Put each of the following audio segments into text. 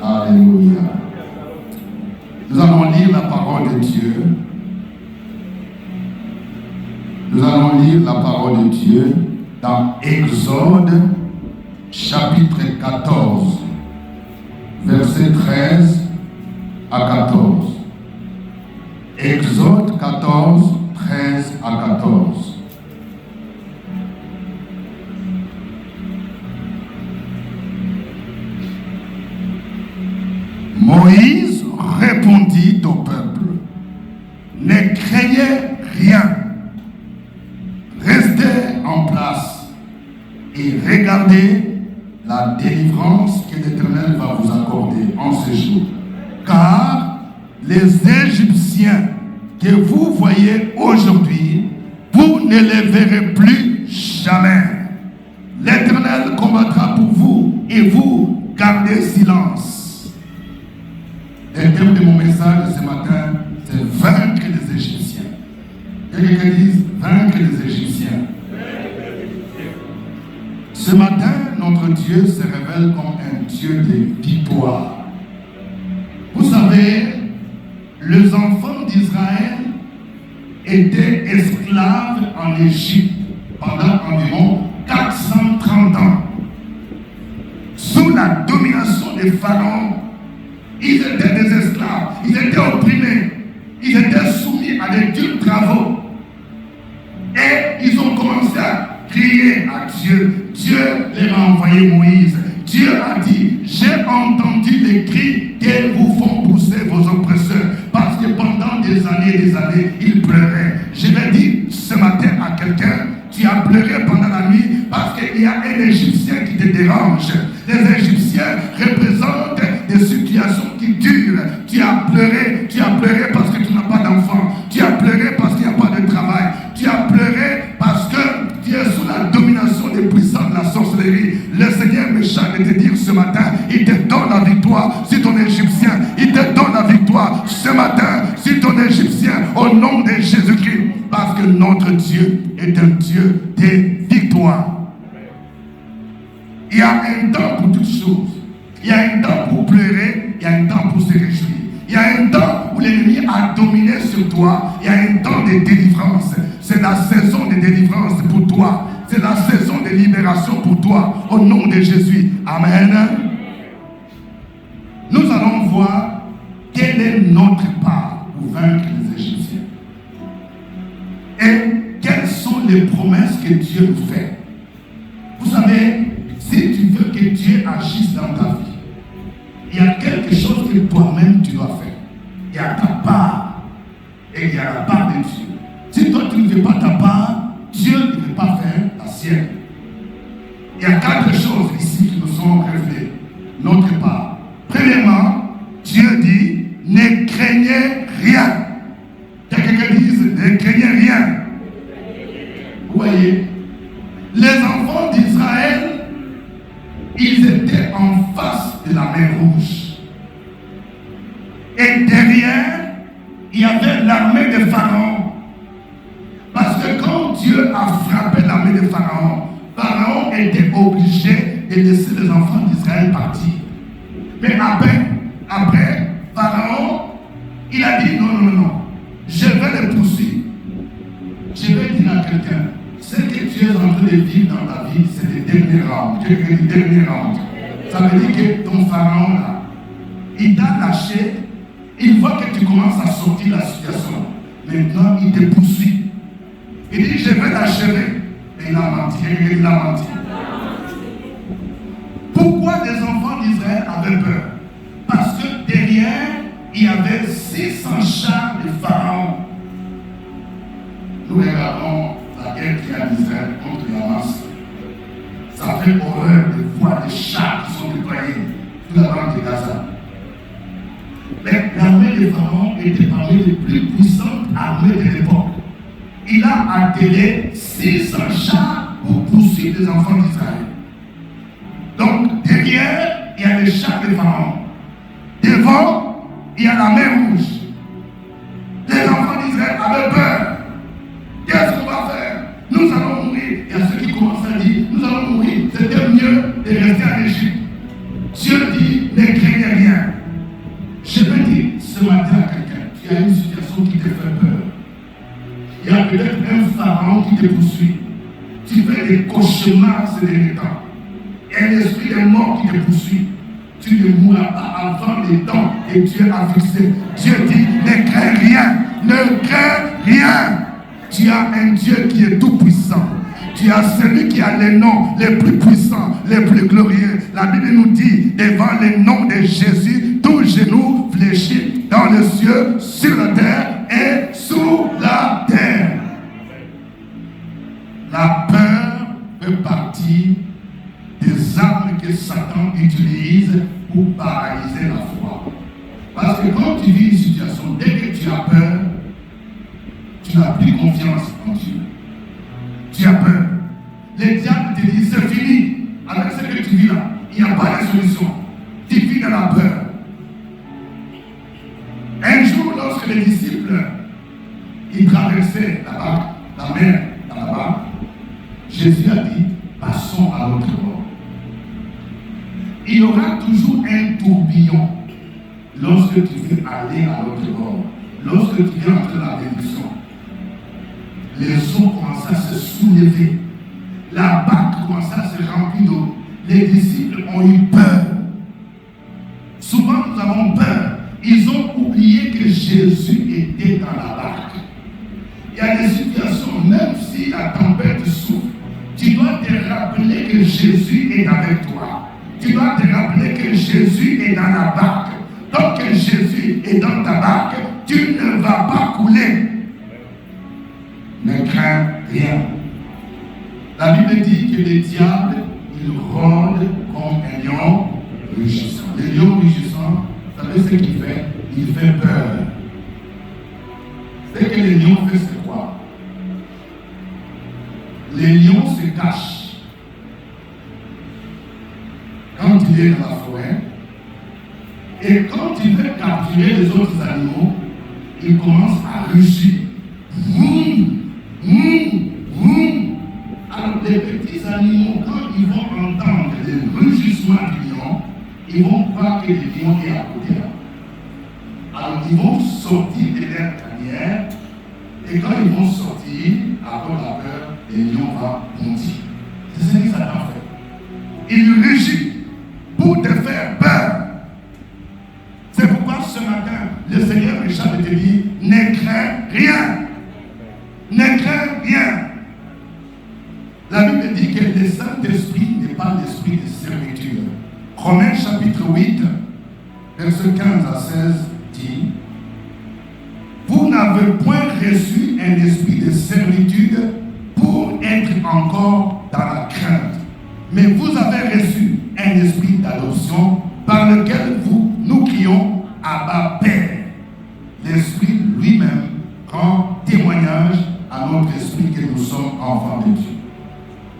Alléluia. Nous allons lire la parole de Dieu. Nous allons lire la parole de Dieu dans Exode, chapitre 14, versets 13 à 14. Exode 14, 13 à 14. Moïse répondit au peuple: ne craignez rien, restez en place et regardez la délivrance que l'Éternel va vous accorder en ce jour. Car les Égyptiens que vous voyez aujourd'hui, vous ne les verrez plus jamais. L'Éternel combattra pour vous et vous gardez silence. Le thème de mon message ce matin, c'est vaincre les Égyptiens. Quelqu'un dit vaincre les Égyptiens. Ce matin, notre Dieu se révèle comme un Dieu de victoire. Vous savez, les enfants d'Israël étaient esclaves en Égypte pendant environ 430 ans. Sous la domination des pharaons, ils étaient des esclaves, ils étaient opprimés, ils étaient soumis à des durs travaux. Et ils ont commencé à crier à Dieu. Dieu leur a envoyé Moïse. Dieu a dit: j'ai entendu les cris qui vous font pousser vos oppresseurs. Parce que pendant des années, ils pleuraient. Je vais dire ce matin à quelqu'un: tu as pleuré pendant la nuit parce qu'il y a un Égyptien qui te dérange. Les Égyptiens représentent des situations qui durent. Tu as pleuré parce que tu n'as pas d'enfant. Tu as pleuré parce qu'il n'y a pas de travail. Tu as pleuré parce que tu es sous la domination des puissants de la sorcellerie. Le Seigneur me charge de te dire ce matin: il te donne la victoire sur ton Égyptien. Il te donne la victoire ce matin sur ton Égyptien au nom de Jésus-Christ. Parce que notre Dieu est un Dieu de victoire. Il y a un temps pour toutes choses. Il y a un temps pour pleurer, il y a un temps pour se réjouir. Il y a un temps où l'ennemi a dominé sur toi. Il y a un temps de délivrance. C'est la saison de délivrance pour toi. C'est la saison de libération pour toi. Au nom de Jésus. Amen. Nous allons voir quelle est notre part pour vaincre les Égyptiens. Et quelles sont les promesses que Dieu nous fait. Vous savez, si tu veux que Dieu agisse dans ta vie, il y a quelque chose que toi-même tu dois faire. Il y a ta part et il y a la part de Dieu. Si toi tu ne fais pas ta part, Dieu ne veut pas faire la sienne. Il y a 4 choses ici qui nous sont révélées. Notre part. Premièrement, Dieu dit: ne craignez rien. Quelqu'un dise: ne craignez rien. Vous voyez, les enfants d'Israël, ils étaient en face de la mer Rouge. Et derrière, il y avait l'armée de Pharaon. Parce que quand Dieu a frappé l'armée de Pharaon, Pharaon était obligé de laisser les enfants d'Israël partir. Mais après, Pharaon, il a dit: non, je vais les poursuivre. Je vais dire à quelqu'un: ce que tu es en train de vivre dans ta vie, c'est le dernier round. Tu es le dernier round. Ça veut dire que ton pharaon là, il t'a lâché, il voit que tu commences à sortir de la situation. Maintenant, il te poursuit. Il dit: je vais l'achever. Et il a menti. Pourquoi les enfants d'Israël avaient peur? Parce que derrière, il y avait 600 chars de Pharaon. Nous regardons la guerre qu'il y a en Israël contre Hamas. Ça fait horreur de voir les chars qui sont déployés tout la bande de Gaza. Mais l'armée de Pharaon était parmi les plus puissantes armées de l'époque. Il a attelé 600 chars pour poursuivre les enfants d'Israël. Donc derrière, il y a les chars de Pharaon. Devant, il y a la mer Rouge. Les enfants d'Israël avaient peur. Qu'est-ce qu'on va faire? Nous allons mourir. Il y a ceux qui commencent à dire: nous allons mourir. C'était mieux de rester en Égypte. Dieu dit: ne craignez rien. il y a une situation qui te fait peur. Il y a peut-être un pharaon qui te poursuit. Tu fais des cauchemars ces derniers temps. Il y a un esprit de mort qui te poursuit. Tu ne mourras pas avant les temps et Dieu a fixé. Dieu dit, ne crains rien, ne crains rien. Tu as un Dieu qui est tout puissant. Tu as celui qui a les noms les plus puissants, les plus glorieux. La Bible nous dit, devant les noms de Jésus, tout genou fléchit dans le ciel, sur la terre et sous la terre. La peur fait partie des armes que Satan utilise pour paralyser la foi. Parce que quand tu vis une situation, dès que tu as peur, tu n'as plus confiance en Dieu. Tu as peur. Les diables te disent, c'est fini. Avec ce que tu vis là, il n'y a pas de solution. Tu vis dans la peur. Un jour, lorsque les disciples ils traversaient la mer dans la barque, Jésus a dit, passons à l'autre bord. Il y aura toujours un tourbillon lorsque tu veux aller à l'autre bord. Lorsque tu viens entre la bénédiction, les eaux commencent à se soulever. La barque commence à se remplir d'eau. Les disciples ont eu peur. Souvent, nous avons peur. Ils ont oublié que Jésus était dans la barque. Il y a des situations, même si la tempête souffle, tu dois te rappeler que Jésus est avec toi. Tu dois te rappeler que Jésus est dans la barque. Tant que Jésus est dans ta barque, tu ne vas pas couler. Ne crains rien. La Bible dit que les diables, ils rôdent comme un lion rugissant. Le lion rugissant, vous savez ce qu'il fait? Il fait peur. Ce que le lion fait, c'est quoi? Les lions se cachent. Quand il est dans la forêt, et quand il veut capturer les autres animaux, il commence à rugir. Alors les petits animaux, quand ils vont entendre le rugissement du lion, ils vont croire que le lion est à côté là. Alors ils vont sortir de leur tanière, et quand ils vont sortir, après la peur, le lion va bondir. C'est ce que Satan fait. Il rugit pour te faire peur. C'est pourquoi ce matin, le Seigneur me chante de te dire, ne crains rien. Ne crains rien. La Bible dit que le Saint-Esprit n'est pas l'esprit de servitude. Romains chapitre 8, verset 15 à 16 dit, vous n'avez point reçu un esprit de servitude pour être encore dans la crainte, mais vous avez reçu un esprit d'adoption par lequel nous crions Abba Père. L'Esprit lui-même rend témoignage à notre esprit que nous sommes enfants de Dieu.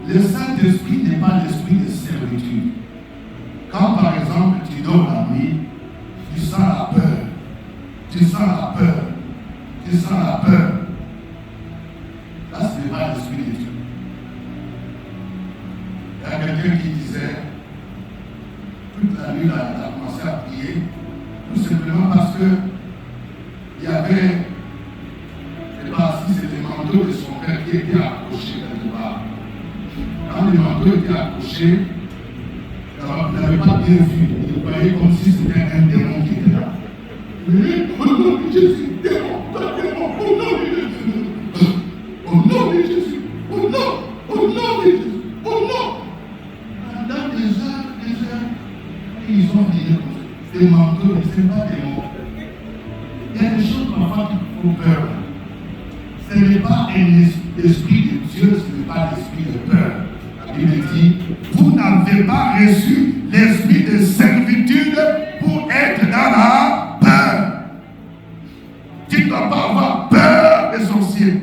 Le Saint-Esprit n'est pas l'esprit de servitude. Quand par exemple tu dors la nuit, tu sens la peur. Tu sens la peur. Tu sens la peur. Là, ce n'est pas l'esprit de Dieu. Il y a quelqu'un qui disait, toute la nuit, il a commencé à prier, tout simplement parce que il y avait, je ne sais pas si c'était le manteau de son père qui était accroché quelque part. Quand le manteau était accroché, il n'avait pas bien vu. Il voyait comme si c'était un démon qui était là. Au nom de Jésus, démon, démon, au nom de Jésus. Au nom de Jésus, au nom de Jésus, au nom. Pendant des heures, ils ont dit des manteaux, ce n'est pas des mots. Il y a des choses parfois qui font peur. Ce n'est pas un esprit de Dieu, ce n'est pas l'esprit de peur. La Bible dit, vous n'avez pas reçu l'esprit de servitude pour être dans la peur. Tu ne dois pas avoir peur des sorciers.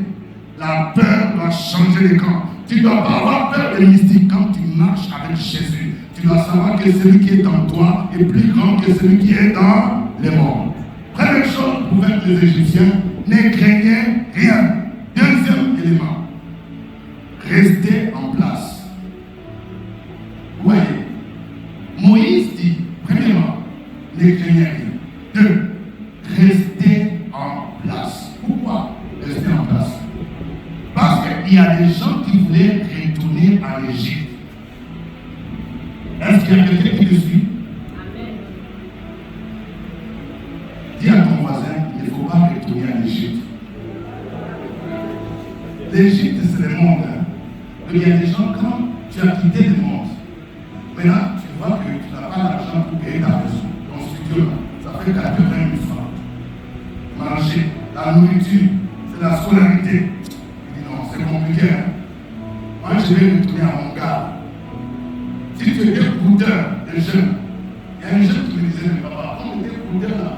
La peur doit changer les camps. Tu ne dois pas avoir peur des mystiques. Quand tu marches avec Jésus, tu dois savoir que celui qui est en toi est plus grand que celui qui est dans les morts. Première chose pour vaincre les Égyptiens, ne craignez rien. Deuxième élément, restez en place. Voyez, Moïse dit, premièrement, ne craignez rien. Deux, restez en y a des gens qui voulaient retourner en Égypte. Est-ce qu'il y a quelqu'un qui le suit? Dis à ton voisin, il ne faut pas retourner en Égypte. L'Égypte, c'est le monde. Hein. Il y a des gens, quand tu as quitté le monde, maintenant, tu vois que tu n'as pas l'argent pour payer ta maison, ton studio, ça fait 80 000 francs. Manger, la nourriture, c'est la scolarité. Il dit non, c'est compliqué. Hein. Moi, je vais retourner à mon gars. Si tu étais coudeur de jeunes, il y a un jeune qui me disait, mais papa, quand tu étais coudeur là,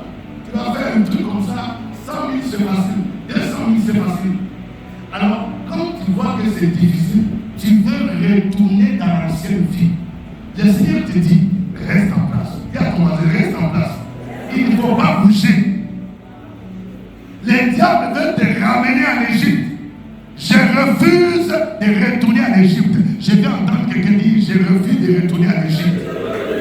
tu vas faire un truc comme ça, 100 000 c'est facile, 200 000 c'est facile. Alors, quand tu vois que c'est difficile, tu veux retourner dans l'ancienne vie. Le Seigneur te dit, reste en place. Dis à ton voisin, reste en place. Il ne faut pas bouger. Les diables veulent te ramener en Égypte. Je refuse de retourner en Égypte. Je viens entendre quelqu'un dire, je refuse de retourner en Égypte.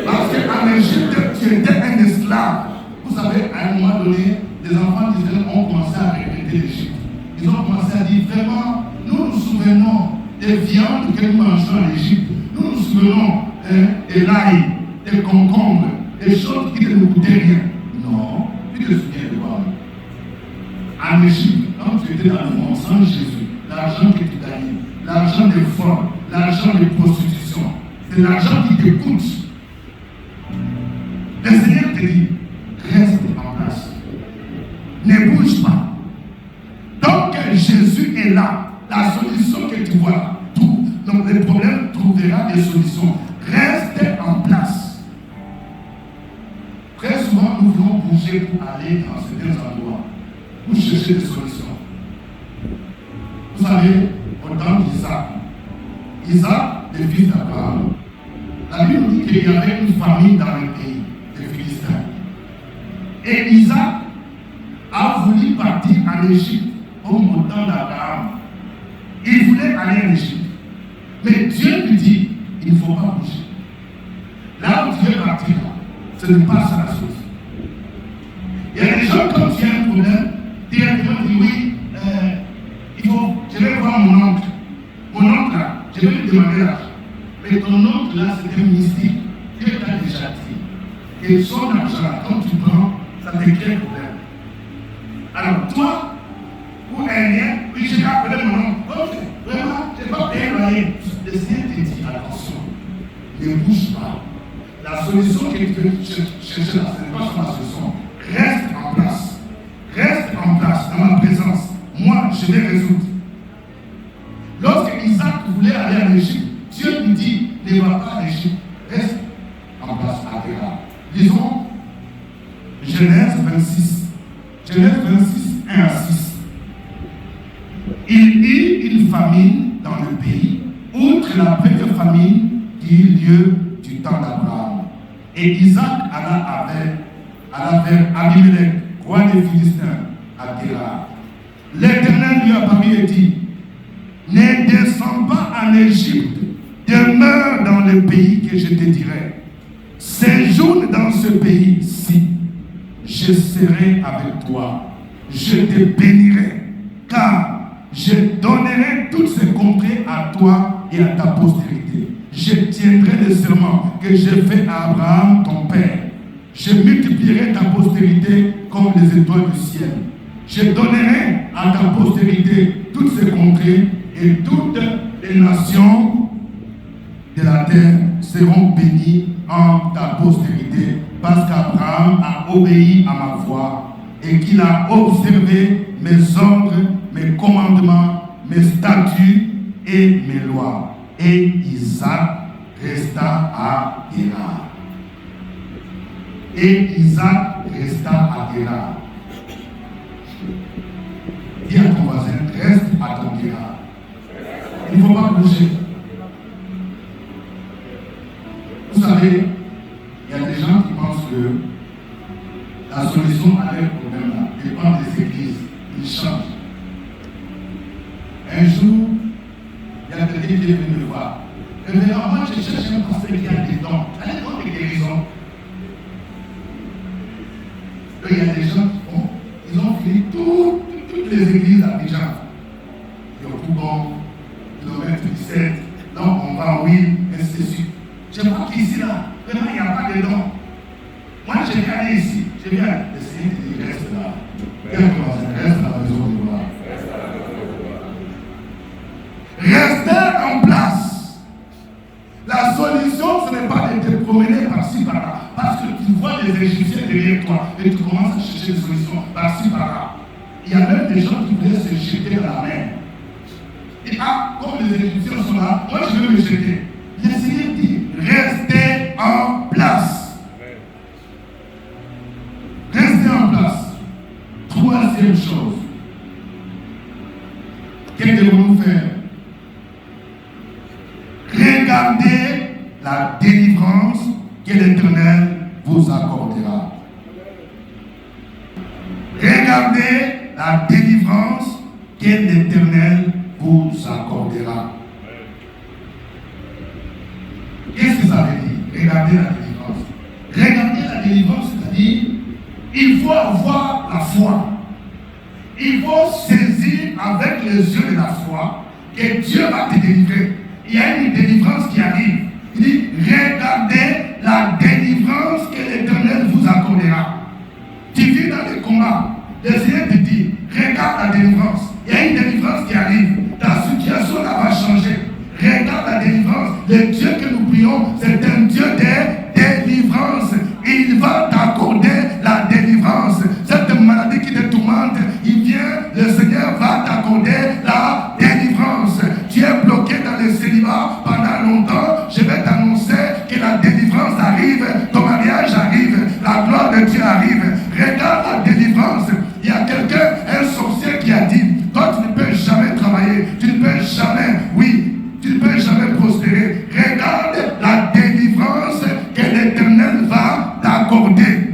Parce qu'en Égypte, tu étais un esclave. Vous savez, à un moment donné, les enfants d'Israël ont commencé à regretter l'Égypte. Ils ont commencé à dire, vraiment, nous nous souvenons des viandes que nous mangeons en Égypte. Nous nous souvenons de l'ail, des concombres, des choses qui ne nous coûtaient rien. Non, tu te souviens de quoi? En Égypte, quand tu étais dans le monde sans Jésus, l'argent que tu gagnais, l'argent des fraudes, l'argent de prostitution, c'est l'argent qui te coûte. Le Seigneur te dit, reste en place. Ne bouge pas. Tant que Jésus est là, la solution que tu vois, tout, donc le problème trouvera des solutions. Reste en place. Très souvent, nous voulons bouger pour aller dans certains endroits, pour chercher des solutions. Vous savez, au temps d'Isaac, le fils d'Abraham, la Bible nous dit qu'il y avait une famille dans le pays, les Philistins. Et Isaac a voulu partir en Égypte au temps d'Abraham. Il voulait aller en Égypte. Mais Dieu lui dit, il ne faut pas bouger. Là où tu veux partir, ce n'est pas ça la chose. Il y a des gens, quand il y a un problème, directement disent oui, je vais voir mon oncle. Mon oncle là, je vais lui demander l'argent. Mais ton oncle là, c'est un mystique. Dieu t'a déjà dit. Et son argent là, quand tu prends, ça te crée un problème. Alors toi, pour un lien, oui, j'ai appelé mon oncle. Ok, vraiment, je n'ai pas payé le loyer. Le Seigneur te dit, attention, ne bouge pas. La solution que tu veux chercher là, ce n'est pas sur la solution. Reste en place. Reste en place dans ma présence. Moi, je vais résoudre. Lorsque Isaac voulait aller en Égypte, Dieu lui dit, ne va pas en Égypte. Reste en place à Téra. Lisons Genèse 26. Genèse 26, 1 à 6. Il y eut une famine dans le pays, outre la première famine qui eut lieu du temps d'Abraham. Et Isaac alla vers Abimelech, roi des Philistins, à Téra. L'Éternel lui apparut et dit, ne descends pas en Égypte, demeure dans le pays que je te dirai. Séjourne dans ce pays-ci, je serai avec toi, je te bénirai, car je donnerai toutes ces contrées à toi et à ta postérité. Je tiendrai le serment que j'ai fait à Abraham, ton père. Je multiplierai ta postérité comme les étoiles du ciel. Je donnerai à ta postérité toutes ces contrées et toutes les nations de la terre seront bénies en ta postérité parce qu'Abraham a obéi à ma voix et qu'il a observé mes ordres, mes commandements, mes statuts et mes lois. Et Isaac resta à Guérar. Et Isaac resta à Guérar. Dis à ton voisin, reste à ton Guérar. Il ne faut pas bouger. Vous savez, il y a des gens qui pensent que la solution à leur problème dépend des églises. Ils changent. Un jour, il y a quelqu'un qui est venu me voir. Et moi, je cherche un pasteur qui a des dons. Il y a des dons de guérison. Il y a des gens qui font, ils ont fini toutes les églises à Abidjan. Yopougon, je viens aller ici, je viens. Le Seigneur te dit, reste là. Reste à la maison de gloire. Restez en place. La solution, ce n'est pas de te promener par-ci, par-là. Parce que tu vois les Égyptiens derrière toi et tu commences à chercher des solutions par-ci, par-là. Il y a même des gens qui voulaient se jeter dans la mer. Et comme les Égyptiens sont là, moi je veux me jeter. Le Seigneur dit, restez en place. Restez en place. Troisième chose. Que devons-nous faire? Regardez la délivrance que l'Éternel vous accordera. Regardez la délivrance que l'Éternel vous accordera. Qu'est-ce que ça veut dire? Regardez la délivrance. Regardez la délivrance, c'est-à-dire, il faut avoir la foi. Il faut saisir avec les yeux de la foi que Dieu va te délivrer. Il y a une délivrance qui arrive. Il dit, regardez la délivrance que l'Éternel vous accordera. Tu vis dans les combats. Le Seigneur te dit, regarde la délivrance. Il y a une délivrance qui arrive. Ta situation là va changer. Regarde la délivrance. Le Dieu que nous prions, c'est un Dieu de délivrance. Il va t'accorder la délivrance. Cette maladie qui te tourmente, il vient, le Seigneur va t'accorder la délivrance. Tu es bloqué dans le célibat pendant longtemps. Je vais t'annoncer que la délivrance arrive, ton mariage arrive, la gloire de Dieu arrive. Regarde la délivrance. Il y a quelqu'un, un sorcier qui a dit, toi tu ne peux jamais travailler, tu ne peux jamais, tu ne peux jamais prospérer. Regarde la délivrance que l'Éternel va t'accorder.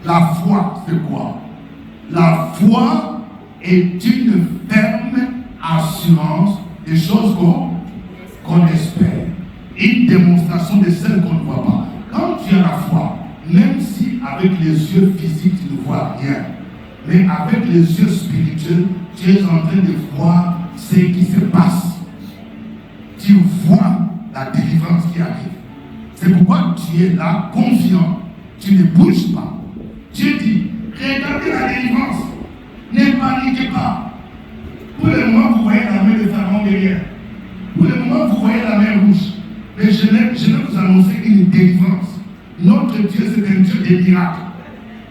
La foi, c'est quoi? La foi est une ferme assurance des choses qu'on espère. Une démonstration de celles qu'on ne voit pas. Quand tu as la foi, même si avec les yeux physiques tu ne vois rien, mais avec les yeux spirituels, tu es en train de voir ce qui se passe. Tu vois la délivrance qui arrive. C'est pourquoi tu es là, confiant. Tu ne bouges pas. Dieu dit, regardez la délivrance. Ne paniquez pas. Pour le moment, vous voyez la main de Pharaon derrière. Pour le moment, vous voyez la main rouge. Mais je vais vous annoncer une délivrance. Notre Dieu, c'est un Dieu des miracles.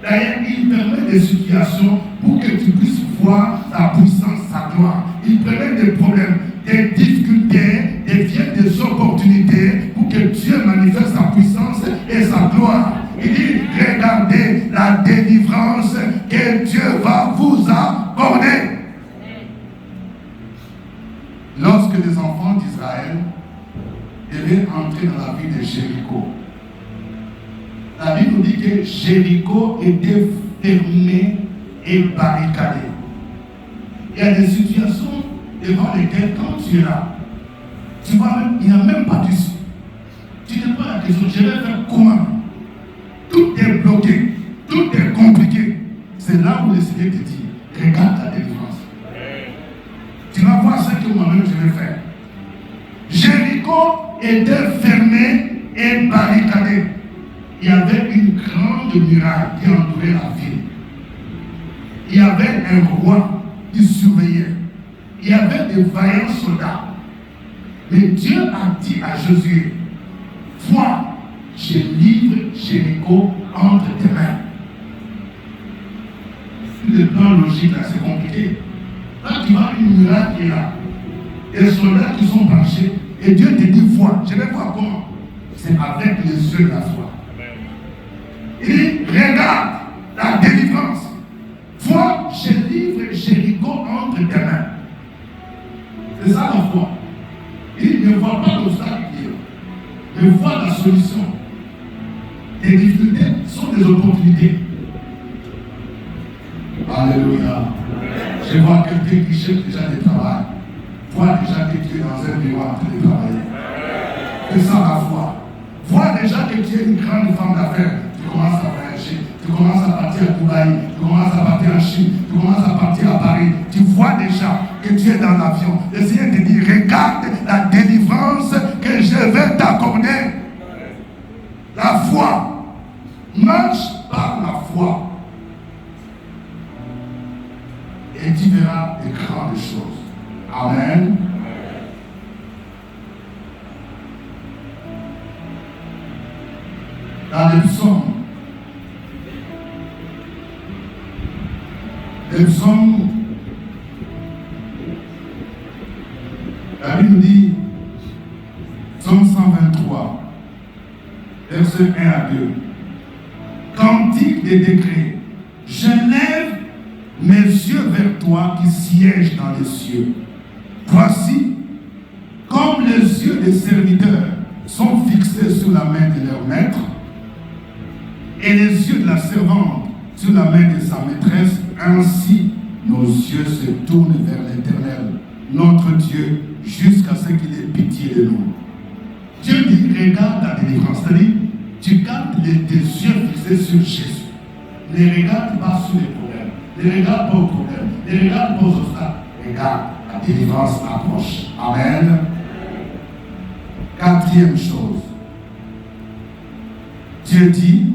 D'ailleurs, il permet des situations pour que tu puisses voir sa puissance, sa gloire. Il permet des problèmes, des difficultés, des opportunités pour que Dieu manifeste sa puissance et sa gloire. Il dit, regardez la délivrance que Dieu va vous accorder. Lorsque les enfants d'Israël devaient entrer dans la ville de Jéricho, la Bible nous dit que Jéricho était fermé et barricadé. Il y a des situations devant lesquelles, quand tu es là, tu vois même, il n'y a même pas d'issue. Tu n'as pas la question, je vais faire comment? Tout est bloqué, tout est compliqué. C'est là où le Seigneur te dit, regarde ta délivrance. Tu vas voir ce que moi-même je vais faire. Jéricho était fermé et barricadé. Il y avait une grande muraille qui entourait la ville. Il y avait un roi qui surveillait. Il y avait des vaillants soldats. Mais Dieu a dit à Josué, vois, je livre Jéricho entre tes mains. Le plan logique là, c'est compliqué. Là, tu vois une muraille qui est là. Des soldats qui sont penchés. Et Dieu te dit, vois. Je vais voir comment. C'est avec les yeux de la foi. Il dit, regarde la délivrance. Vois, je livre Jéricho entre tes mains. C'est ça la foi. Il ne voit pas l'obstacle qui est là, mais voit la solution. Les difficultés sont des opportunités. Alléluia. Je vois quelqu'un qui cherche déjà du travail. Vois déjà que tu es dans un bureau en train de travailler. C'est ça la foi. Vois déjà que tu es une grande femme d'affaires. Tu commences à voyager. Tu commences à partir à Dubaï. Tu commences à partir en Chine. Tu commences à partir à Paris. Tu vois déjà que tu es dans l'avion. Le Seigneur te dit, regarde la délivrance que je vais t'accorder. La foi. Marche par la foi. Et tu verras de grandes choses. Amen. Dans les psaumes, la Bible nous dit, psaume 123, verset 1 à 2, cantique des décrets, je lève mes yeux vers toi qui sièges dans les cieux. Voici, comme les yeux des serviteurs sont fixés sur la main de leur maître, et les yeux de la servante sur la main de sa maîtresse, ainsi nos yeux se tournent vers l'Éternel, notre Dieu, jusqu'à ce qu'il ait pitié de nous. Dieu dit, regarde ta délivrance. C'est-à-dire, tu gardes tes yeux fixés sur Jésus. Ne regarde pas sur les problèmes. Ne regarde pas aux problèmes. Ne regarde pas aux obstacles. Regarde, la délivrance approche. Amen. Quatrième chose. Dieu dit,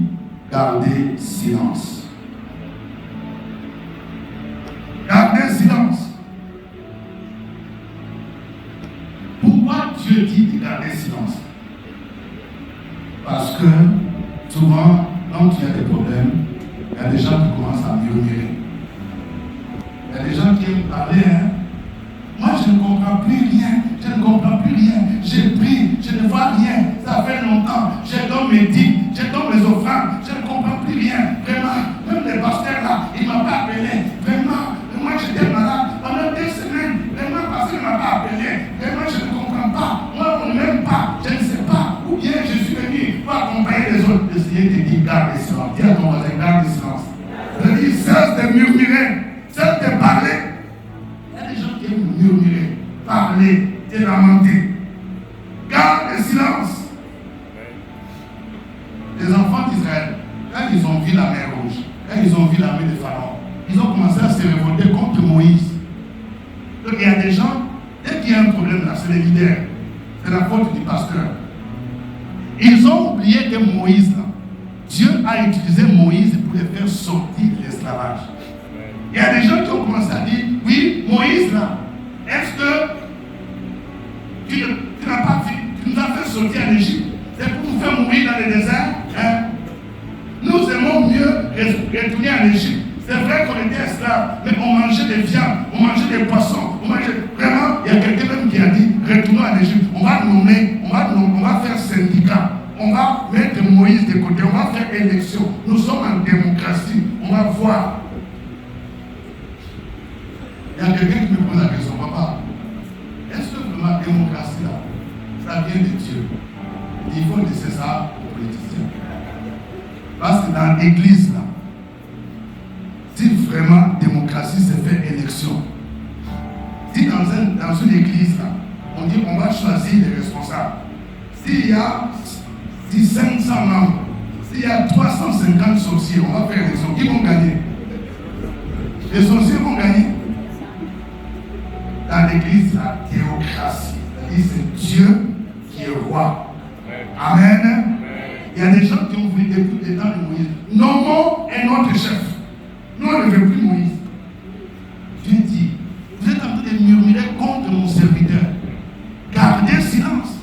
gardez silence. Gardez silence. Pourquoi Dieu dit de garder silence? Parce que souvent, quand il y a des problèmes, il y a des gens qui commencent à murmurer. Il y a des gens qui aiment parler. Moi, je ne comprends plus rien. Je ne comprends plus rien. J'ai pris, je ne vois rien. Ça fait longtemps. J'ai donné mes dîmes, j'ai donné mes offrandes. Je ne comprends plus rien. Vraiment, même les pasteurs là, ils ne m'ont pas appelé. Vraiment, moi j'étais malade pendant 2 semaines. Vraiment, parce qu'ils ne m'ont pas appelé. Vraiment, je ne comprends pas. Moi, on ne m'aime pas. Je ne sais pas. Ou bien je suis venu pour accompagner les autres. Le Seigneur te dit, garde le silence. Dis à ton voisin, garde le silence. Je dis, cesse de murmurer, cesse de parler. Il y a des gens qui aiment murmurer, parler, te lamenter. Garde le silence. Les enfants d'Israël, quand ils ont vu la mer rouge, quand ils ont vu l'armée de Pharaon, ils ont commencé à se révolter contre Moïse. Donc il y a des gens, dès qu'il y a un problème là, c'est les leaders. C'est la faute du pasteur. Ils ont oublié que Moïse, là, Dieu a utilisé Moïse pour les faire sortir de l'esclavage. Il y a des gens qui ont commencé à dire, oui, Moïse, là, est-ce que tu n'as pas fait, tu nous as fait sortir en Égypte? C'est pour nous faire mourir dans le désert? Hein? Nous aimons mieux retourner en Égypte. C'est vrai qu'on était esclaves, mais on mangeait des viandes, on mangeait des poissons, on mangeait... Vraiment, il y a quelqu'un même qui a dit, retournons en Égypte. On va nommer, on va faire syndicat. On va mettre Moïse de côté, on va faire élection. Nous sommes en démocratie, on va voir. Il y a quelqu'un qui me pose la question, papa, est-ce que vraiment la démocratie là, ça vient de Dieu? Il faut laisser ça aux politiciens. Parce que dans l'église là, si vraiment démocratie se fait élection, si dans une église là, on dit on va choisir les responsables, s'il y a 500 membres, s'il y a 350 sorciers, on va faire élection, qui vont gagner? Les sorciers vont gagner. Dans l'église, la théocratie, c'est Dieu qui est roi. Amen. Il y a des gens qui ont voulu depuis le temps de Moïse. Nommons un autre chef. Nous, on ne veut plus Moïse. Dieu dit, vous êtes en train de murmurer contre mon serviteur. Gardez silence.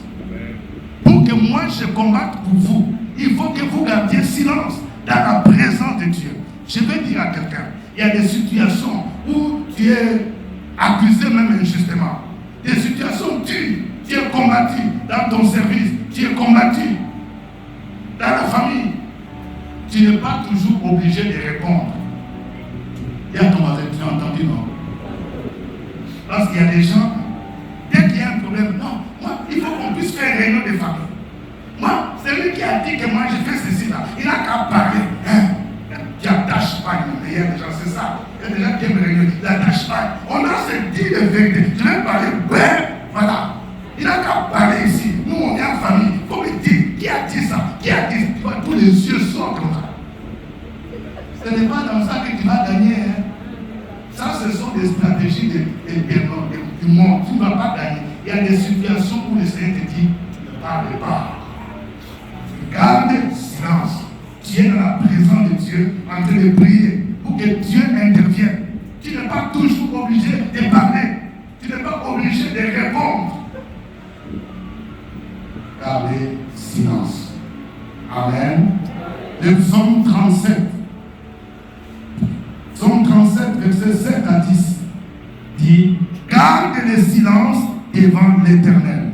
Pour que moi je combatte pour vous, il faut que vous gardiez silence dans la présence de Dieu. Je vais dire à quelqu'un, il y a des situations où tu es accusé même injustement. Des situations dures, tu es combattu dans ton service, tu es combattu dans la famille. Tu n'es pas toujours obligé de répondre. Il y a ton voisin, tu as entendu, non? Parce qu'il y a des gens, dès qu'il y a un problème, non, moi, il faut qu'on puisse faire réunion de famille. Moi, c'est lui qui a dit que moi j'ai fait ceci là, il n'a qu'à parler. Hein? Tu n'attaches pas il y a des gens, c'est ça. Il y a des gens qui aiment réunion, il n'attache pas. On a se dit de vérité. Je vais parler, ben, voilà. Il n'a qu'à parler ici. Nous, on est en famille. Il faut me dire, qui a dit ça? Qui a dit ça? Tous les yeux sont comme ça. Ce n'est pas dans ça que tu vas gagner. Hein? Ça, ce sont des stratégies du monde. Tu ne vas pas gagner. Il y a des situations où le Seigneur te dit, ne parle pas. Garde silence. tu es dans la présence de Dieu en train de prier pour que Dieu intervienne. Tu n'es pas toujours obligé de parler. Tu n'es pas obligé de répondre. Gardez silence. Amen. Le psaume 37. Psaume 37, verset 7 à 10 dit: garde le silence devant l'Éternel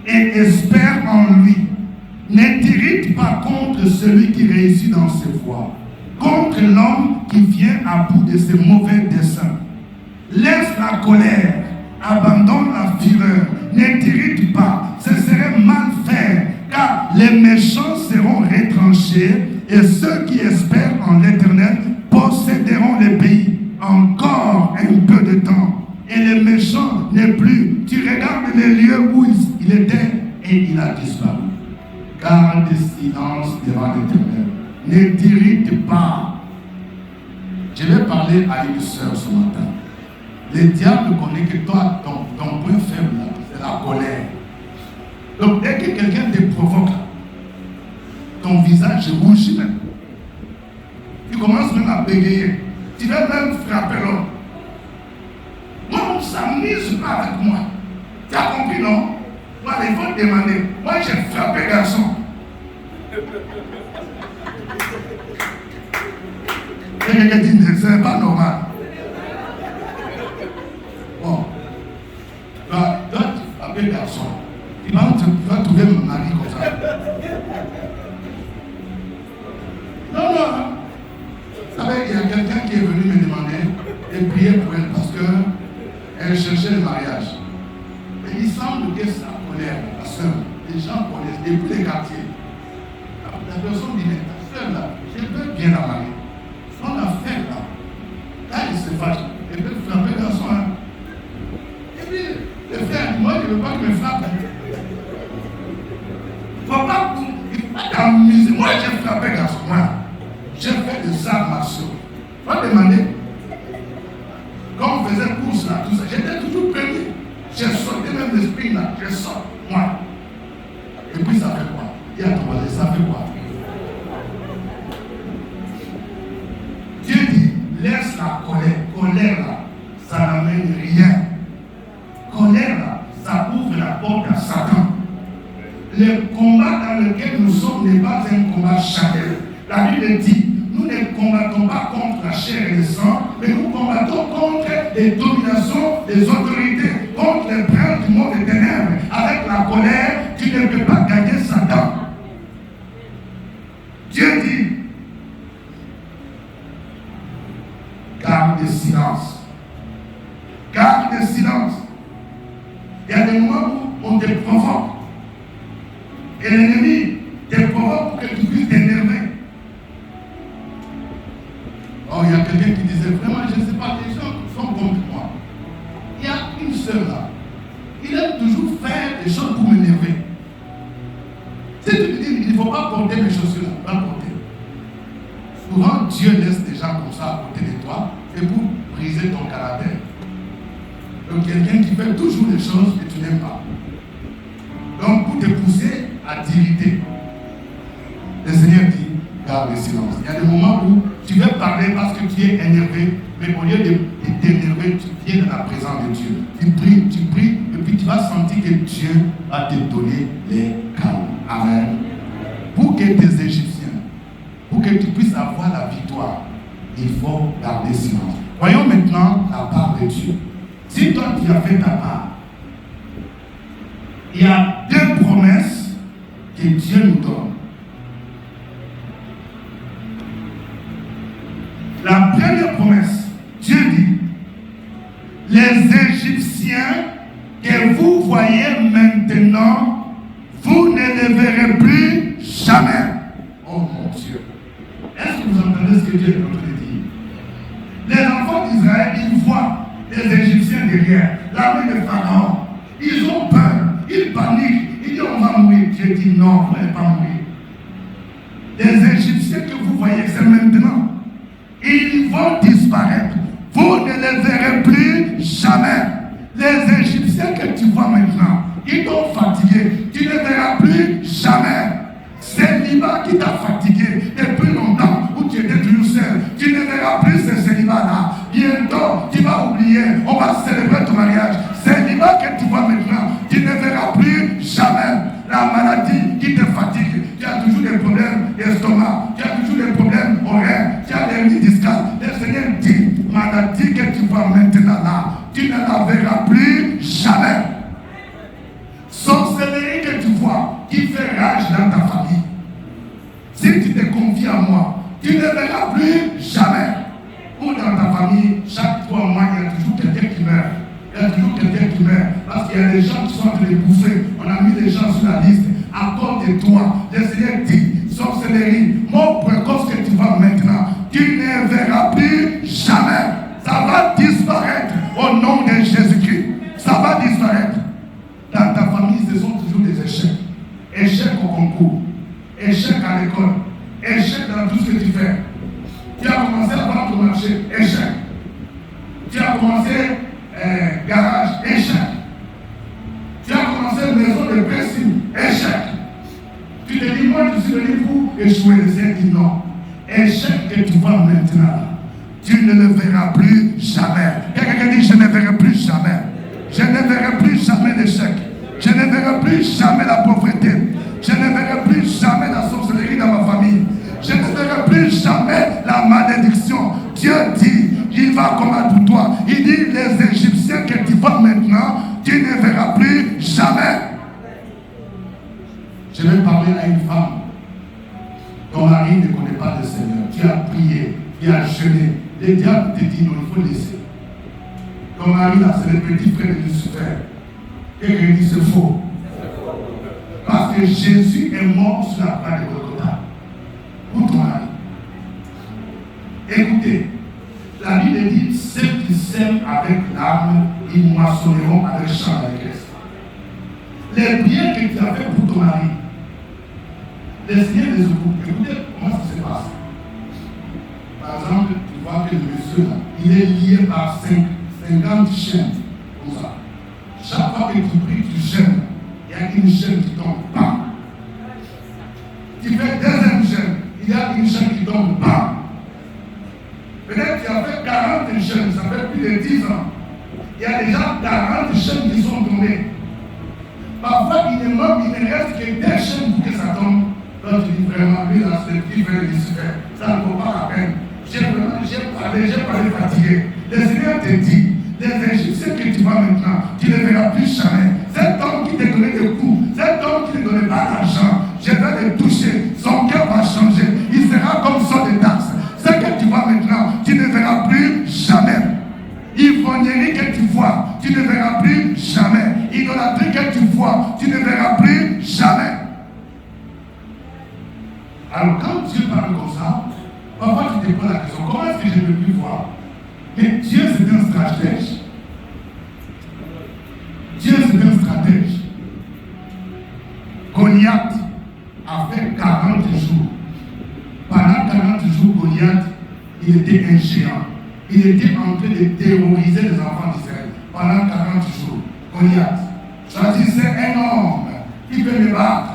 et espère en lui. Ne t'irrite pas contre celui qui réussit dans ses voies, contre l'homme qui vient à bout de ses mauvais desseins. Laisse la colère, abandonne la fureur, ne t'irrite pas, ce serait mal faire, car les méchants seront retranchés et ceux qui espèrent en l'Éternel posséderont le pays. Encore un peu de temps et le méchant n'est plus. Tu regardes les lieux où il était et il a disparu. Garde silence devant l'Éternel. Ne t'irrite pas. Je vais parler à une sœur ce matin. Le diable connaît que toi, ton point faible, c'est la colère. Donc dès que quelqu'un te provoque, ton visage rougit même. Tu commences même à bégayer. Tu vas même frapper l'homme. Moi, on ne s'amuse pas avec moi. Tu as compris, non? Moi, il faut demander. Moi, j'ai frappé garçon. Et quelqu'un dit, ce n'est pas normal. Bon. Toi, tu frappes garçon. Tu vas trouver mon mari comme ça. Non, non. Vous savez, il y a quelqu'un qui est venu me demander de prier pour elle parce qu'elle cherchait le mariage. Et il semble que sa colère, la soeur, les gens connaissent, depuis les quartiers. La personne dit, ta soeur là, je veux bien la marier. Son affaire là, là il se fâche, elle peut frapper dans son âme. Et puis, le frère, moi je ne veux pas qu'il me frappe. Il ne faut pas t'amuser. Moi j'ai frappé garçon, moi. J'ai fait de ça ma soeur. Il faut demander. Quand on faisait course là, tout ça, j'étais toujours premier. J'ai sauté même l'esprit là, je sors, moi. Et puis ça fait quoi? Il y a ton voisin, ça fait quoi? Dieu dit, laisse la colère. Colère là, ça n'amène rien. Colère là, ça ouvre la porte à Satan. Le combat dans lequel nous sommes n'est pas un combat charnel. La Bible dit, nous ne combattons pas contre la chair et le sang, mais nous combattons contre les dominations, les autorités, contre les princes du monde des ténèbres. Avec la colère, tu ne peux pas gagner Satan. Dieu dit, garde le silence. Garde le silence. Il y a des moments où on te provoque. Et l'ennemi te provoque pour que tu puisses t'énerver. Oh, il y a quelqu'un qui disait, vraiment, je ne sais pas, les gens sont contre moi. Il y a une sœur là. Il aime toujours faire des choses pour m'énerver. Si tu te dis, il ne faut pas porter mes chaussures là, pas porter. Souvent, Dieu laisse des gens comme ça à côté de toi, et pour briser ton caractère. Donc, quelqu'un qui fait toujours des choses que tu n'aimes pas. Donc, pour te pousser à t'irriter. Le Seigneur dit, garde le silence. Il y a des moments où tu veux parler parce que tu es énervé, mais au lieu de t'énerver, tu viens dans la présence de Dieu. Tu pries, et puis tu vas sentir que Dieu va te donner les calmes. Amen. Pour que tes Égyptiens, pour que tu puisses avoir la victoire, il faut garder silence. Voyons maintenant la part de Dieu. Si toi tu as fait ta part, il y a deux promesses que Dieu nous donne. La première promesse, Dieu dit, les Égyptiens que vous voyez maintenant, vous ne les verrez plus jamais. Oh mon Dieu. Est-ce que vous entendez ce que Dieu est en train de dire? Les enfants d'Israël, ils voient les Égyptiens derrière, l'armée de Pharaon. Ils ont peur, ils paniquent, ils disent on va mourir. Dieu dit non, vous n'allez pas mourir. Les Égyptiens que vous voyez, c'est maintenant. Ils vont disparaître. Vous ne les verrez plus jamais. Les Égyptiens que tu vois maintenant, ils t'ont fatigué. Tu ne les verras plus jamais. C'est Liban qui t'a fatigué depuis tu ne la verras plus jamais. Sorcellerie que tu vois, qui fait rage dans ta famille. Si tu te confies à moi, tu ne verras plus jamais. Ou dans ta famille, chaque 3 mois, il y a toujours quelqu'un qui meurt. Il y a toujours quelqu'un qui meurt. Parce qu'il y a des gens qui sont en train de bouffer. On a mis des gens sur la liste. À cause de toi, le Seigneur dit, sorcellerie, mon précoce que tu vas maintenant, tu ne verras plus jamais. Ça va disparaître au nom de Jésus-Christ. Ça va disparaître. Dans ta famille, ce sont toujours des échecs. Échecs au concours. Échecs à l'école. Échecs dans tout ce que tu fais. Tu as commencé à vendre ton marché. Échec. Tu as commencé garage. Échec. Tu as commencé maison de pressing. Échec. Tu te dis, moi je suis venu pour échouer. Le Seigneur dit non. Échec que tu vas maintenant. Tu ne le verras plus jamais. Quelqu'un dit, je ne verrai plus jamais. Je ne verrai plus jamais d'échec. Je ne verrai plus jamais la pauvreté. Je ne verrai plus jamais la sorcellerie dans ma famille. Je ne verrai plus jamais la malédiction. Dieu dit, il va combattre toi. Il dit, les Égyptiens que tu vois maintenant, tu ne verras plus jamais. Je vais parler à une femme. Ton mari ne connaît pas le Seigneur. Tu as prié, tu as jeûné. Le diable te dit non, il faut laisser. Ton mari là, c'est le petit frère de Lucifer. Et il dit c'est faux. Parce que Jésus est mort sur la croix de Golgotha. Pour ton mari. Écoutez, la Bible dit ceux qui sèment avec l'arme, ils moissonneront avec chant d'allégresse. Les biens que tu as fait pour ton mari, les Seigneurs les écoute. Écoutez comment ça se passe. Par exemple, tu vois que le monsieur là, il est lié par 50 chaînes. Comme ça. Chaque fois que tu pries, tu gênes. Il y a une chaîne qui tombe. Bam. Tu fais deuxième chaîne. Il y a une chaîne qui tombe. Bam. Peut-être tu as fait 40 chaînes. Ça fait plus de 10 ans. Il y a déjà 40 chaînes qui sont tombées. Parfois, il ne reste que 2 chaînes pour que ça tombe. Quand tu dis vraiment, lui, là, c'est le petit frère de Lucifer. Ça ne vaut pas la peine. J'ai parlé fatigué. Le Seigneur te dit, les Égyptiens que tu vois maintenant, tu ne verras plus jamais. Cet homme qui te donnait des coups, cet homme qui ne donnait pas d'argent, je vais le toucher, son cœur va changer. Il sera comme ça de taxe. Ce que tu vois maintenant, tu ne verras plus jamais. Ivrognerie que tu vois, tu ne verras plus jamais. Idolâtrie que tu vois, tu ne verras plus jamais. Alors quand Dieu parle comme ça, parfois tu te poses la question, comment est-ce que je ne peux plus voir? Mais Dieu c'est un stratège. Dieu c'est un stratège. Goliath a fait 40 jours. Pendant 40 jours, Goliath, il était un géant. Il était en train de terroriser les enfants d'Israël. Pendant 40 jours, Goliath choisissait un homme qui peut me battre.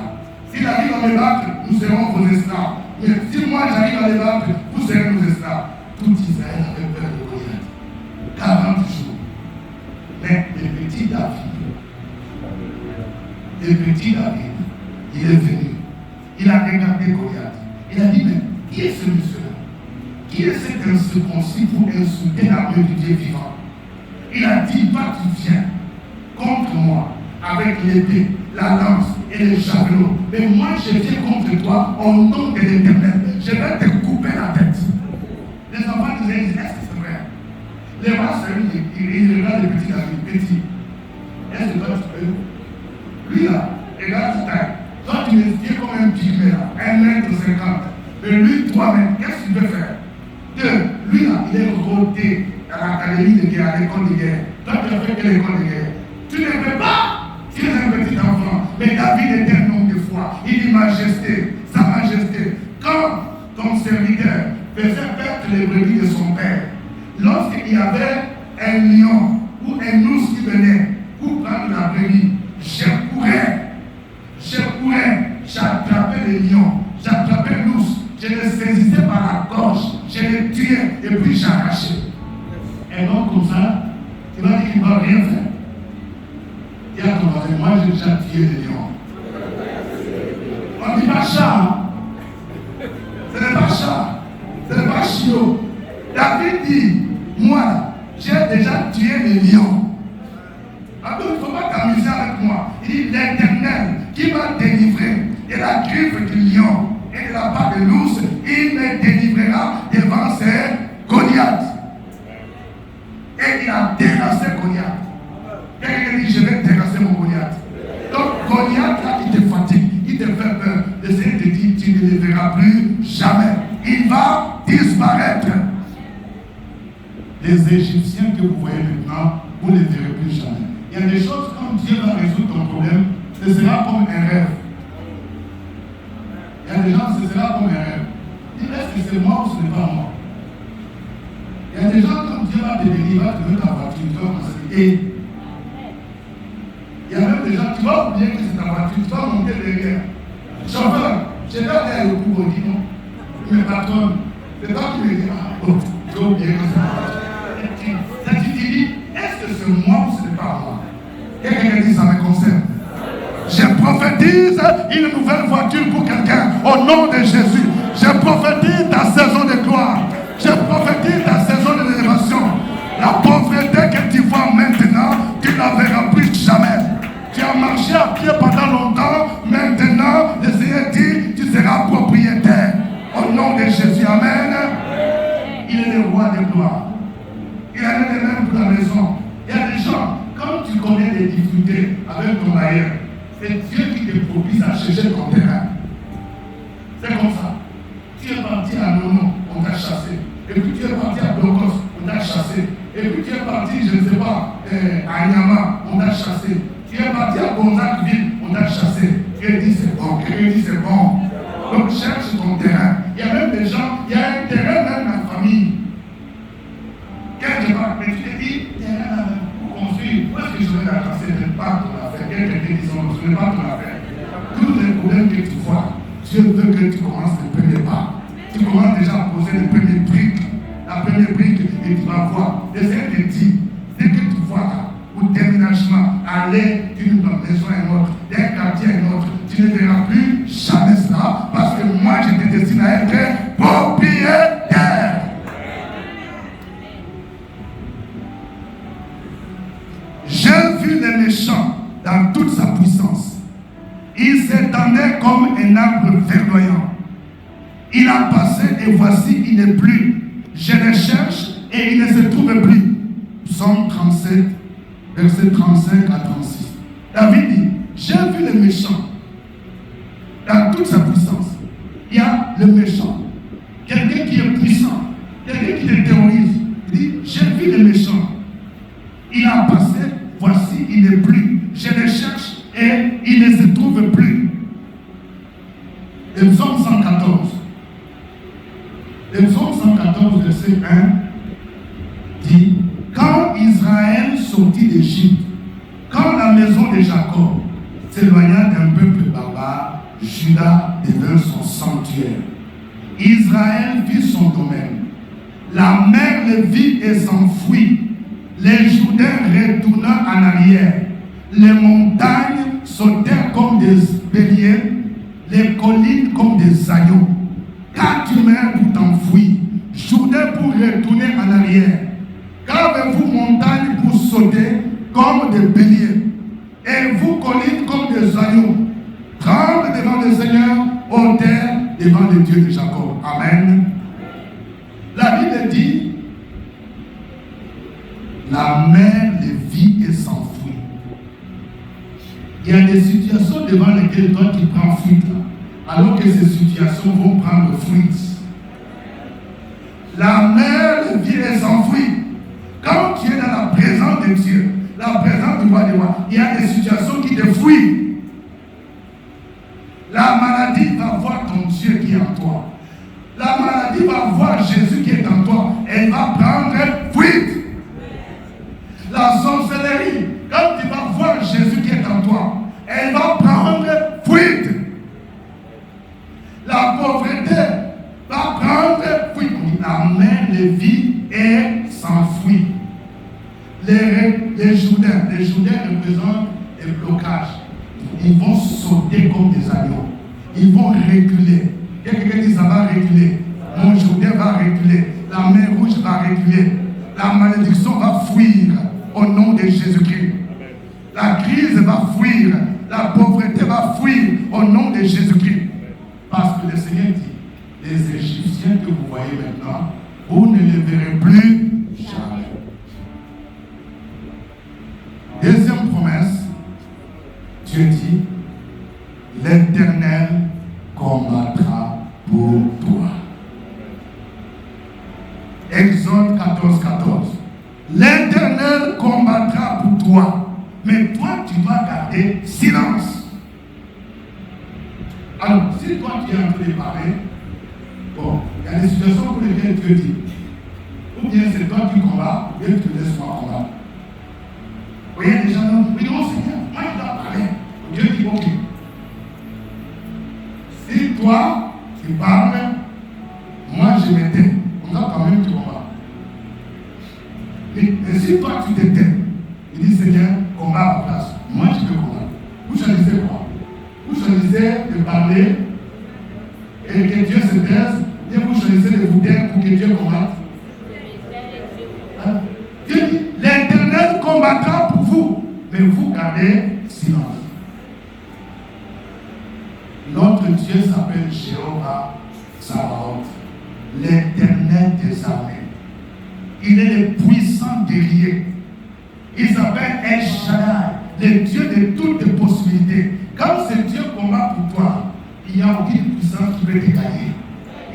S'il arrive à me battre, nous serons vos esclaves. Mais si moi j'arrive à me battre, vous serez nos esclaves. Tout Israël avait peur de Goliath. 40 jours. Mais le petit David, il est venu. Il a regardé Goliath. Il a dit, mais qui est ce monsieur-là? Qui est cet incirconcis pour insulter l'armée du Dieu vivant? Il a dit, toi tu viens contre moi avec l'épée, la lance et le javelot. Mais moi je viens contre toi au nom de l'Éternel. Je vais te couper la tête. Les enfants disaient, est-ce que c'est vrai? Les rois s'allument, ils regardent le petit David, petit. Est-ce que toi tu peux? Lui là, regarde ta taille. Toi tu es comme un pygmée là, 1,50 m. Mais lui, toi-même, qu'est-ce que tu veux faire? Lui là, il est rodé à l'académie de guerre, à l'école de guerre. Toi tu as fait quelle école de guerre? Tu ne peux pas! Tu es un petit enfant. Mais David était un homme de foi. Il dit majesté, sa majesté. Quand ton serviteur faisait perdre les brebis de son père, lorsqu'il y avait un lion ou un ours qui venait pour prendre la brebis, je courais, j'attrapais le lion, j'attrapais l'ours, je le saisissais par la gorge, je le tuais et puis j'arrachais. Et donc comme ça, tu vas dire qu'il ne va rien faire. Dis à ton voisin, moi j'ai déjà tué le lion. On ne dit pas chat, hein? Ce n'est pas chat, ce n'est pas chiot. David dit, moi, j'ai déjà tué les lions. Alors il ne faut pas t'amuser avec moi. Il dit l'Éternel qui m'a délivré de la griffe du lion et de la part de l'ours, il me délivrera devant ses Goliath. Et il a terrassé Goliath. Quelqu'un dit, je vais terrasser mon Goliath. Donc Goliath, là, il te fatigue, il te fait peur. Le Seigneur te dit, tu ne le verras plus jamais. Il va disparaître. Les Égyptiens que vous voyez maintenant, vous ne les verrez plus jamais. Il y a des choses, quand Dieu va résoudre ton problème, ce sera comme un rêve. Il y a des gens, ce sera comme un rêve. Dis, est-ce que c'est moi ou ce n'est pas moi? Il y a des gens, quand Dieu va te bénir, il va te donner ta voiture, tu vas commencer. Et il y a même des gens, tu vas oublier que c'est ta voiture, tu vas monter derrière. Chauffeur, je vais aller au cours, dis non. Mais patron, c'est toi qui me dis, ah, oh, tu vas oublier que c'est ta voiture. Et tu te dis, est-ce que c'est moi ou ce n'est pas moi? Quelqu'un dit, ça me concerne. Je prophétise une nouvelle voiture pour quelqu'un au nom de Jésus. Je prophétise ta saison de gloire. Je prophétise ta saison de l'élévation. La pauvreté que tu vois maintenant, tu ne la verras plus jamais. Tu as marché à pied pendant longtemps. Maintenant, le Seigneur dit, tu seras propriétaire. Au nom de Jésus, amen. Il est le roi de gloire. Il a les mêmes pour la maison. Il y a des gens, quand tu connais des difficultés avec ton bailleur, c'est Dieu qui te propose à chercher ton terrain. C'est comme ça. Tu es parti à Nono, on t'a chassé. Et puis tu es parti à Blocos, on t'a chassé. Et puis tu es parti, je ne sais pas, à Nyama, on t'a chassé. Tu es parti à Gonzacville, on t'a chassé. Dieu dit c'est bon, Dieu dit c'est bon. Donc cherche ton terrain. Il y a même des gens, il y a un terrain même dans la famille. Quelque part, mais tu te dis, terrain pour construire, où est-ce que je vais la casser? Ce n'est pas ton affaire. Quelqu'un te dit, ce n'est pas ton affaire. Tous les problèmes que tu vois, Dieu veut que tu commences le premier pas. Tu commences déjà à poser les premières briques. La première brique, et tu vas voir. Le Seigneur te dit, dès que tu vois au déménagement, aller d'une maison à une autre, d'un quartier à une autre, tu ne verras plus jamais cela, parce que moi, je te destine à être propriétaire. J'ai vu les méchants dans toute sa puissance. Il s'étendait comme un arbre verdoyant. Il a passé et voici, il n'est plus. Je le cherche et il ne se trouve plus. Psaume 37, versets 35 à 36. David dit, j'ai vu les méchants dans toute sa puissance. Il y a le méchant, quelqu'un qui est puissant, quelqu'un qui te terrorise. Il dit, j'ai vu les méchants. Il a passé, voici, il n'est plus. Je le cherche et il ne se trouve plus. Le psaume 114. Le psaume 114, verset 1, dit, quand Israël sortit d'Égypte, quand la maison de Jacob s'éloigna d'un peuple barbare, Juda devint son sanctuaire. Israël vit son domaine. La mer le vit et s'enfuit. Les Jourdains retournant en arrière. Les montagnes sautèrent comme des béliers, les collines comme des agneaux. Car tu meurs pour t'enfuir, Jourdain pour retourner en arrière. Qu'avez-vous montagnes pour sauter comme des béliers, et vous collines comme des agneaux. Tremble devant le Seigneur, ô terre, devant le Dieu de Jacob. Amen. La Bible dit, la mer les vit et s'enfuit. Il y a des situations devant lesquelles toi tu prends fuite, alors que ces situations vont prendre fuite. La mer les vit et s'enfuit. Quand tu es dans la présence de Dieu, la présence du roi des rois, il y a des situations qui te fuient. La maladie va voir ton Dieu qui est en toi. La maladie va voir Jésus qui est en toi. Elle va prendre fuite. La sorcellerie, quand tu vas voir Jésus qui est en toi, elle va prendre fuite. La pauvreté va prendre fuite. La mer les vit et s'enfuit. Les Jourdains représentent les blocages. Ils vont sauter comme des agneaux. Ils vont reculer. Quelqu'un dit ça va reculer. Mon Jourdain va reculer. La mer rouge va reculer. La malédiction va fuir au nom de Jésus-Christ. La crise va fuir. La pauvreté va fuir au nom de Jésus-Christ. Parce que le Seigneur dit, les Égyptiens que vous voyez maintenant, vous ne les verrez plus jamais. Deuxième promesse, Dieu dit, l'Éternel combattra pour toi. Exode 14, 14. L'Éternel combattra pour toi, mais toi tu dois garder silence. Alors, si toi tu es en train de parler, bon, il y a des situations pour lesquelles Dieu dit, ou bien c'est toi qui combats, ou bien tu laisses moi combattre. Vous voyez les gens, oui, non Seigneur, moi je dois parler. Dieu dit, ok. Si toi tu parles, moi je m'éteins. On doit quand même te combattre. Mais si toi tu t'éteins, il dit Seigneur, combat à ma place. Moi je peux combattre. Vous choisissez quoi? Vous choisissez de parler et que Dieu se taise, et vous choisissez de vous taire pour que Dieu combatte. Hein? Dieu dit, l'Éternel combattra pour vous, mais vous gardez silence. Notre Dieu s'appelle Jéhovah Sabaoth, l'Éternel des armées. Il est le puissant guerrier. Il s'appelle El Shaddai, le Dieu de toutes les possibilités. Quand ce Dieu combat pour toi, il n'y a aucune puissance qui peut te gagner.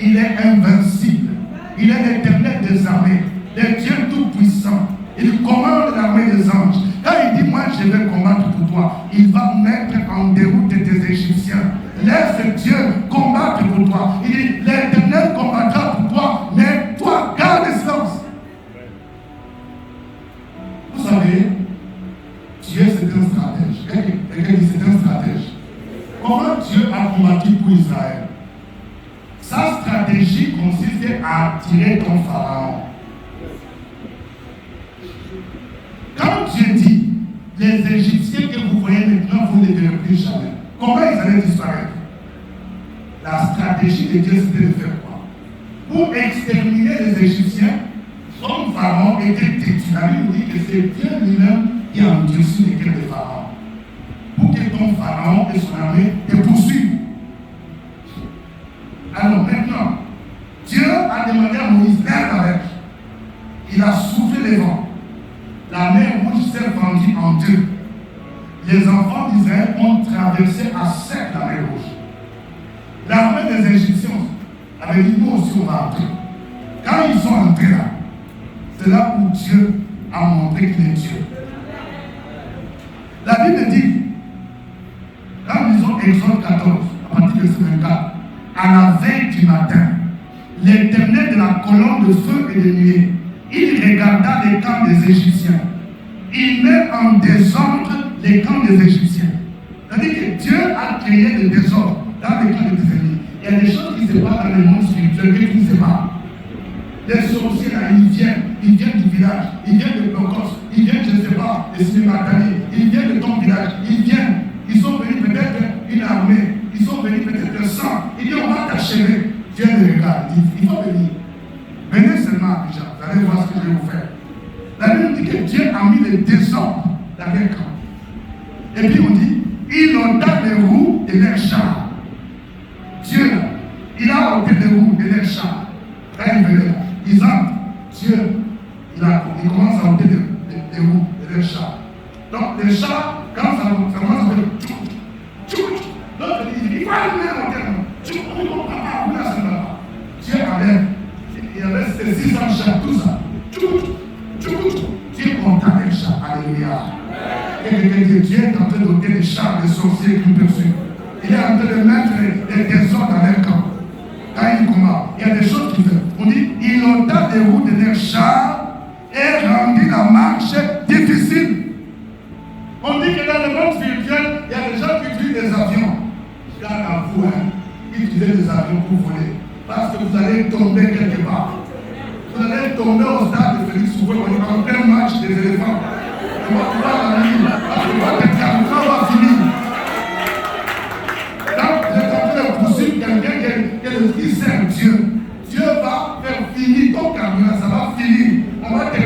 Il est invincible. Il est l'Éternel des armées, le Dieu tout-puissant. Il commande l'armée des anges. Quand il dit, moi je vais combattre pour toi, il va mettre en déroute tes Égyptiens. Laisse Dieu combattre pour toi. Il dit, l'Éternel combattra pour toi, mais toi, garde silence. Vous savez, Dieu c'est un stratège. Quelqu'un dit c'est un stratège. Comment Dieu a combattu pour Israël? Sa stratégie consistait à attirer ton pharaon. Quand Dieu dit, les Égyptiens que vous voyez maintenant, vous ne les verrez plus jamais. Comment ils allaient disparaître? La stratégie de Dieu c'était de faire quoi? Pour exterminer les Égyptiens, son pharaon était têtu. La Bible nous dit que c'est Dieu lui-même qui a endurci les cœurs des pharaons. Pour que ton pharaon et son armée te poursuivent. Alors maintenant, Dieu a demandé à Moïse, lève la verge. Il a soufflé les vents. La mer rouge s'est fendue en deux. Les enfants d'Israël ont traversé à sec la mer rouge. L'armée des Égyptiens avait dit, nous aussi on va entrer. Quand ils sont entrés là, c'est là où Dieu a montré qu'il est Dieu. La Bible dit, quand nous lisons Exode 14, à partir de ce 24, à la veille du matin, l'Éternel de la colonne de feu et de nuée, il regarda les camps des Égyptiens. Il met en désordre les camps des Égyptiens. C'est-à-dire que Dieu a créé le désordre dans les camps des ennemis. Il y a des choses qui se passent dans le monde spirituel que tu ne sais pas. Les sorciers là, ils viennent du village, ils viennent de Blocos, ils viennent, je ne sais pas, de Simimatani, ils viennent de ton village, ils sont venus peut-être une armée, ils sont venus peut-être 100, ils disent on va t'achever. Dieu les regarde, il faut venir. Venez seulement à Abidjan, vous allez voir ce que je vais vous faire. La Bible dit que Dieu a mis le désordre dans les camps. Et puis on dit, il ôta les roues de leurs chars. Dieu, il a ôté les roues de leurs chars. Quand ils venaient là, ils entrent. Dieu, il commence à ôter les roues de leurs chars. Donc les chars, quand ça commence à faire l'autre dit, il faut aller à l'hôtel. On ne comprend pas, où là ça ne va pas. Dieu enlève. Il y avait ces 600 chars, tout ça. Dieu compta les chars. Alléluia. Et Dieu est en train d'ôter les chars des sorciers qui poursuivent. Il est en train de mettre les désordres dans leur camp. Quand il combat, il y a des choses qui fait. On dit, il ôta les roues de leurs chars et rendit la marche difficile. On dit que dans le monde spirituel, il y a des gens qui utilisent des avions. Car à vous, utilisez des avions pour voler. Parce que vous allez tomber quelque part. Vous allez tomber au stade de Félix Houphouët en plein match des éléphants. Et moi, tu vas dans la ligne. Parce que votre carburant va finir. Donc, vous êtes en train de poursuivre quelqu'un qui sert Dieu. Dieu va faire finir ton carburant. Ça va finir. On va te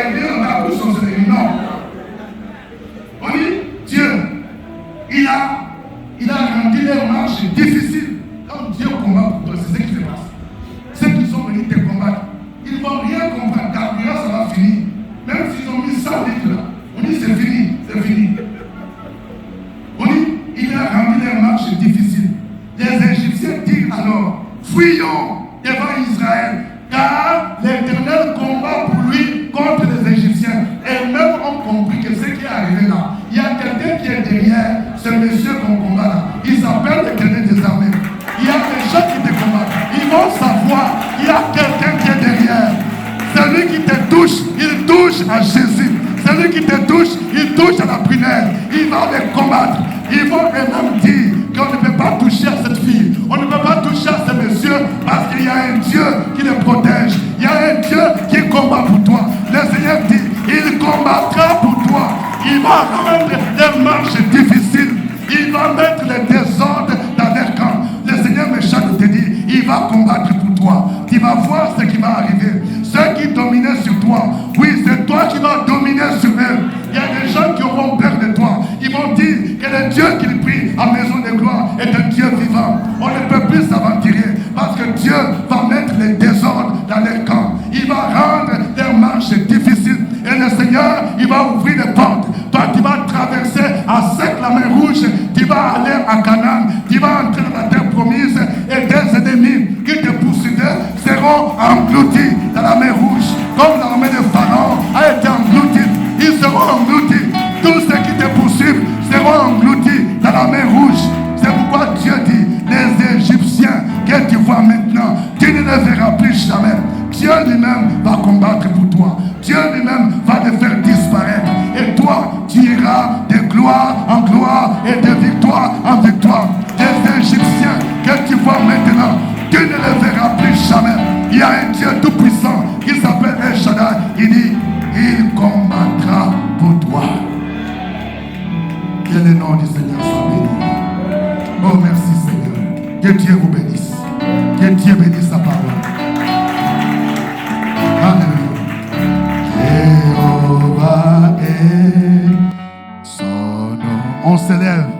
aider dans la bouche son ennemi. Non. On dit, Dieu, il a rendu leur marche difficile. Quand Dieu combat pour toi, c'est ce qui se passe. Ceux qui sont venus te combattre, ils ne vont rien comprendre. Carburant, ça va finir. Même s'ils ont mis 100 litres là, on dit c'est fini, c'est fini. On dit, il a rendu leur marche difficile. Les Égyptiens disent alors, fuyons devant Israël, car l'Éternel combat pour lui contre les Égyptiens. Et même ont compris que ce qui est arrivé là, il y a quelqu'un qui est derrière ce monsieur qu'on combat là. Il s'appelle l'Éternel des armées. Il y a des gens qui te combattent. Ils vont savoir, il y a quelqu'un qui est derrière. Celui qui te touche, il touche à Jésus. Celui qui te touche, il touche à la prière. Il va les combattre. Ils vont même dire qu'on ne peut pas toucher à cette fille. On ne peut pas toucher à ce monsieur parce qu'il y a un Dieu qui les protège. Il y a un Dieu qui combat pour toi. Le Seigneur dit, il combattra pour toi. Il va rendre les marches difficiles. Il va mettre les désordres dans leur camp. Le Seigneur méchant te dit, il va combattre pour toi. Tu vas voir ce qui va arriver. Ceux qui dominaient sur toi, oui, c'est toi qui vas dominer sur eux. Il y a des gens qui auront peur de toi. Ils vont dire que le Dieu qu'ils prient à Maison de Gloire est un Dieu vivant. On ne peut plus s'aventurer parce que Dieu va mettre les désordres dans les camps. Il va rendre leurs marches difficiles. Et le Seigneur, il va ouvrir les portes. Toi, tu vas traverser à sec la mer Rouge. Tu vas aller à Canaan. Tu vas entrer dans la terre promise. Et des ennemis qui te poursuivaient seront engloutis dans la mer Rouge. Comme l'armée de Pharaon a été engloutie. Ils seront engloutis. Tous ceux qui te poursuivent seront engloutis dans la mer Rouge. C'est pourquoi Dieu dit, les Égyptiens que tu vois maintenant, tu ne les verras plus jamais. Dieu lui-même va combattre pour toi. Dieu lui-même va te faire disparaître. Et toi, tu iras de gloire en gloire et de victoire en victoire. Les Égyptiens que tu vois maintenant, tu ne les verras plus jamais. Il y a un Dieu tout-puissant qui s'appelle El Shaddai. Il dit, il combattra pour toi. Que le nom du Seigneur soit béni. Oh, merci Seigneur. Que Dieu vous bénisse. Que Dieu bénisse sa parole. Alléluia. Jéhovah est son nom. On s'élève.